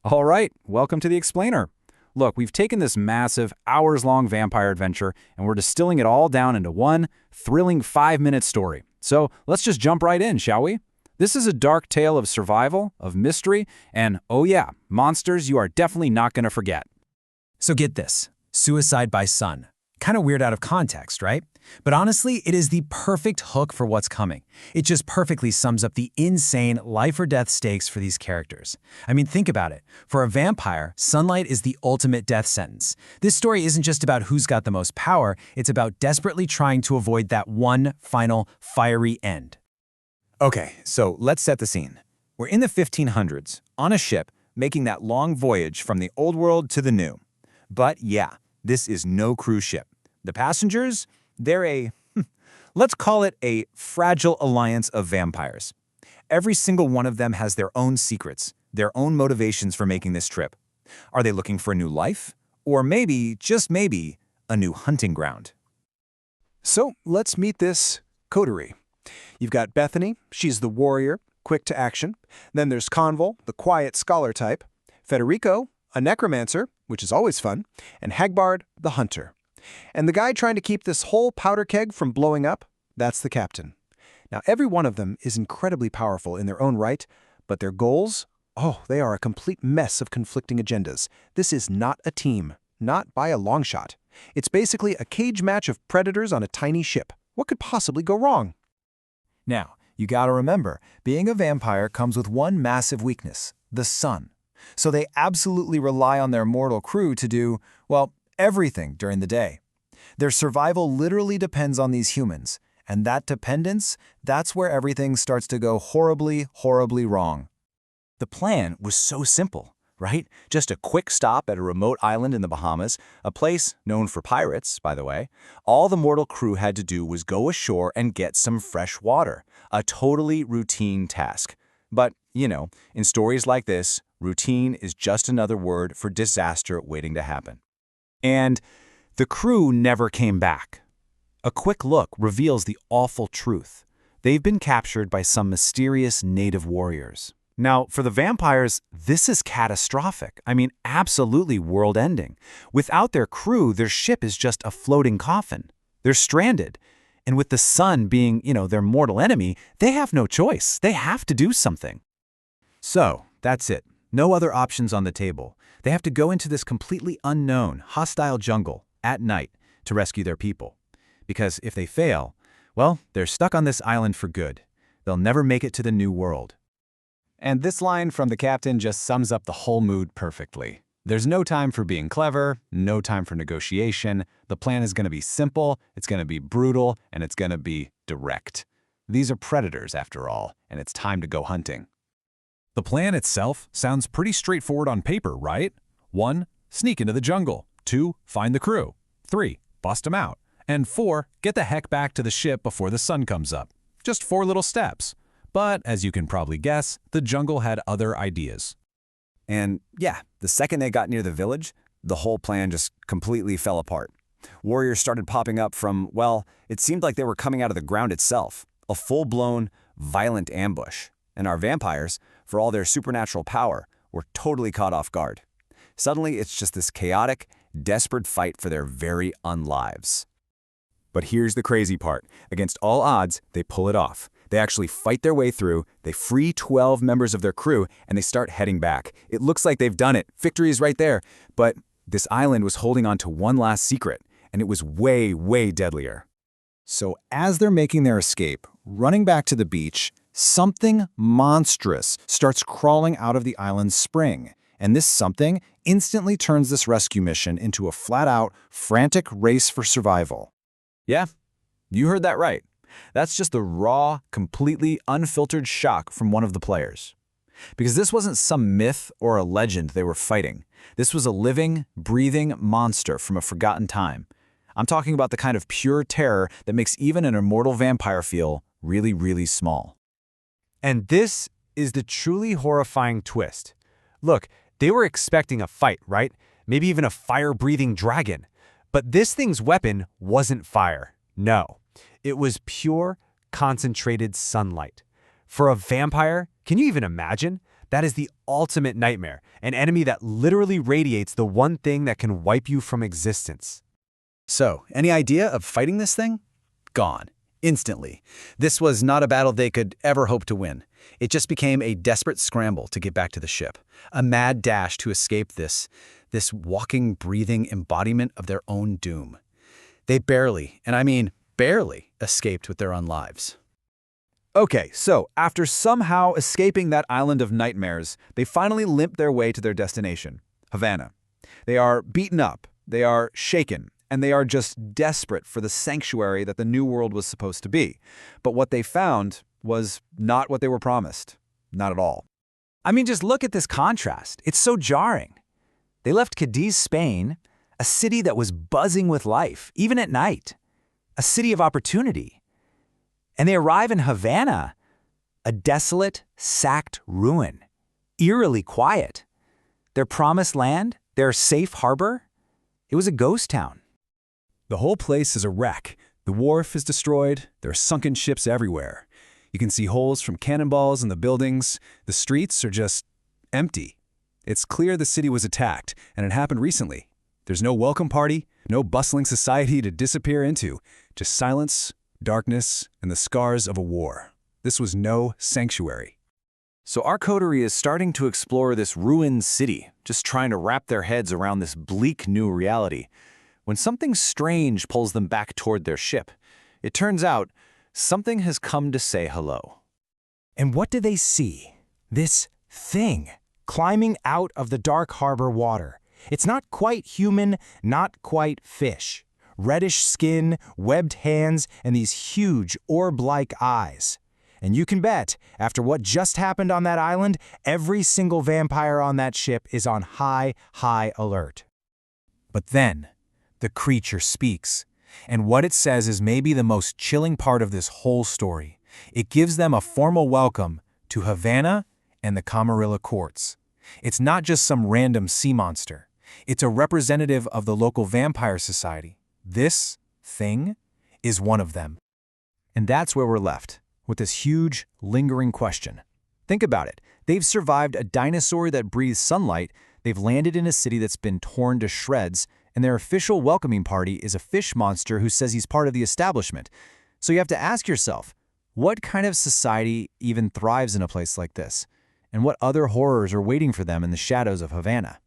All right, welcome to the Explainer. Look, we've taken this massive, hours-long vampire adventure and we're distilling it all down into one thrilling 5-minute story. So let's just jump right in, shall we? This is a dark tale of survival, of mystery, and oh yeah, monsters you are definitely not going to forget. So get this, Suicide by Sun. Kind of weird out of context, right? But honestly, it is the perfect hook for what's coming. It just perfectly sums up the insane life or death stakes for these characters. I mean, think about it. For a vampire, sunlight is the ultimate death sentence. This story isn't just about who's got the most power, it's about desperately trying to avoid that one final fiery end. Okay, so let's set the scene. We're in the 1500s, on a ship, making that long voyage from the old world to the new. But yeah, this is no cruise ship. The passengers, they're let's call it a fragile alliance of vampires. Every single one of them has their own secrets, their own motivations for making this trip. Are they looking for a new life? Or maybe, just maybe, a new hunting ground? So let's meet this coterie. You've got Bethany, she's the warrior, quick to action. Then there's Conval, the quiet scholar type. Federico, a necromancer, which is always fun. And Hagbard, the hunter. And the guy trying to keep this whole powder keg from blowing up, that's the captain. Now, every one of them is incredibly powerful in their own right, but their goals, they are a complete mess of conflicting agendas. This is not a team, not by a long shot. It's basically a cage match of predators on a tiny ship. What could possibly go wrong? Now, you gotta remember, being a vampire comes with one massive weakness, the sun. So they absolutely rely on their mortal crew to do, well, everything during the day. Their survival literally depends on these humans, and that dependence, that's where everything starts to go horribly, horribly wrong. The plan was so simple, right? Just a quick stop at a remote island in the Bahamas, a place known for pirates, by the way. All the mortal crew had to do was go ashore and get some fresh water, a totally routine task. But, in stories like this, routine is just another word for disaster waiting to happen. And the crew never came back. A quick look reveals the awful truth. They've been captured by some mysterious native warriors. Now, for the vampires, this is catastrophic. I mean, absolutely world-ending. Without their crew, their ship is just a floating coffin. They're stranded. And with the sun being, their mortal enemy, they have no choice. They have to do something. So, that's it. No other options on the table. They have to go into this completely unknown, hostile jungle at night to rescue their people. Because if they fail, well, they're stuck on this island for good. They'll never make it to the new world. And this line from the captain just sums up the whole mood perfectly. There's no time for being clever, no time for negotiation. The plan is going to be simple, it's going to be brutal, and it's going to be direct. These are predators, after all, and it's time to go hunting. The plan itself sounds pretty straightforward on paper, right? 1. Sneak into the jungle. 2. Find the crew. 3. Bust them out. And 4. Get the heck back to the ship before the sun comes up. Just 4 little steps. But, as you can probably guess, the jungle had other ideas. And yeah, the second they got near the village, the whole plan just completely fell apart. Warriors started popping up from, well, it seemed like they were coming out of the ground itself. A full-blown, violent ambush. And our vampires, for all their supernatural power, were totally caught off guard. Suddenly, it's just this chaotic, desperate fight for their very unlives. But here's the crazy part. Against all odds, they pull it off. They actually fight their way through, they free 12 members of their crew, and they start heading back. It looks like they've done it. Victory is right there. But this island was holding on to one last secret, and it was way, way deadlier. So as they're making their escape, running back to the beach, something monstrous starts crawling out of the island's spring. And this something instantly turns this rescue mission into a flat-out, frantic race for survival. Yeah, you heard that right. That's just the raw, completely unfiltered shock from one of the players. Because this wasn't some myth or a legend they were fighting. This was a living, breathing monster from a forgotten time. I'm talking about the kind of pure terror that makes even an immortal vampire feel really, really small. And this is the truly horrifying twist. Look, they were expecting a fight, right? Maybe even a fire-breathing dragon. But this thing's weapon wasn't fire. No. It was pure, concentrated sunlight. For a vampire, can you even imagine? That is the ultimate nightmare, an enemy that literally radiates the one thing that can wipe you from existence. So, any idea of fighting this thing? Gone. Instantly. This was not a battle they could ever hope to win. It just became a desperate scramble to get back to the ship. A mad dash to escape this walking, breathing embodiment of their own doom. They barely, and I mean barely, escaped with their own lives. Okay, so after somehow escaping that island of nightmares, they finally limp their way to their destination, Havana. They are beaten up, they are shaken, and they are just desperate for the sanctuary that the New World was supposed to be. But what they found was not what they were promised. Not at all. I mean, just look at this contrast. It's so jarring. They left Cadiz, Spain, a city that was buzzing with life, even at night, a city of opportunity. And they arrive in Havana, a desolate, sacked ruin, eerily quiet. Their promised land, their safe harbor, it was a ghost town. The whole place is a wreck. The wharf is destroyed. There are sunken ships everywhere. You can see holes from cannonballs in the buildings. The streets are just empty. It's clear the city was attacked, and it happened recently. There's no welcome party, no bustling society to disappear into, just silence, darkness, and the scars of a war. This was no sanctuary. So our coterie is starting to explore this ruined city, just trying to wrap their heads around this bleak new reality, when something strange pulls them back toward their ship. It turns out, something has come to say hello. And what do they see? This thing climbing out of the dark harbor water. It's not quite human, not quite fish. Reddish skin, webbed hands, and these huge orb-like eyes. And you can bet, after what just happened on that island, every single vampire on that ship is on high alert. But then, the creature speaks. And what it says is maybe the most chilling part of this whole story. It gives them a formal welcome to Havana and the Camarilla courts. It's not just some random sea monster. It's a representative of the local vampire society. This thing is one of them. And that's where we're left, with this huge, lingering question. Think about it. They've survived a dinosaur that breathes sunlight, they've landed in a city that's been torn to shreds, and their official welcoming party is a fish monster who says he's part of the establishment. So you have to ask yourself, what kind of society even thrives in a place like this? And what other horrors are waiting for them in the shadows of Havana?